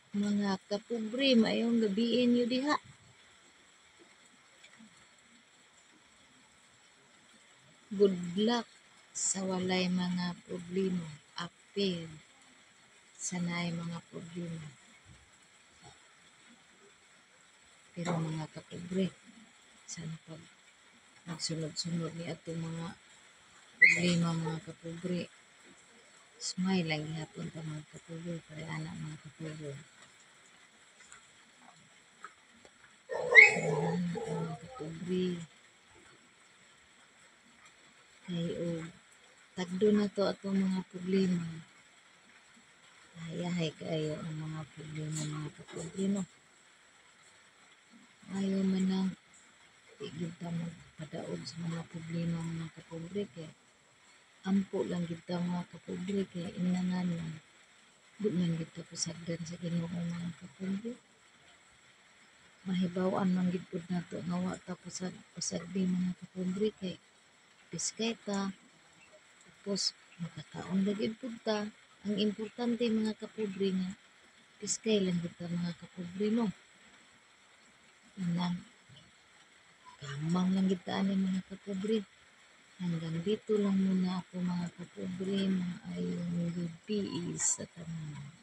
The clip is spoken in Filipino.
Mga kapobre, maayong gabiin nyo diha. Good luck sa walay mga problema. Apil sanay mga problema. Pero mga kapobre, sana pag nagsunod-sunod ni atong mga problema mga kapobre, smile lang gihapon ta mga kapobre, para anak mga kapobre. Mga kapobre, kay o tagdo na to atong mga problema. Hayahay kayo ang mga problema mga kapobre, no? Ayaw man lang tigid ta magpadaog sa mga problema mga kapobre, kay ampo lang gid ta mga kapobre, kay inanganon di man gid ta pasagdan sa Ginoo mga kapobre. Mahibaw-an man gid pud nato nga wa ta pasagdi mga kapobre, kay piskay ta tapos makakaon ra gid pud ta. Ang importante mga kapobre nga piskay lang gid ta mga kapobre, no? Inang kamang lang gid ta ani mga kapobre. Hanggang dito lang muna ako mga kapobre. Maayong gabi sa tanan.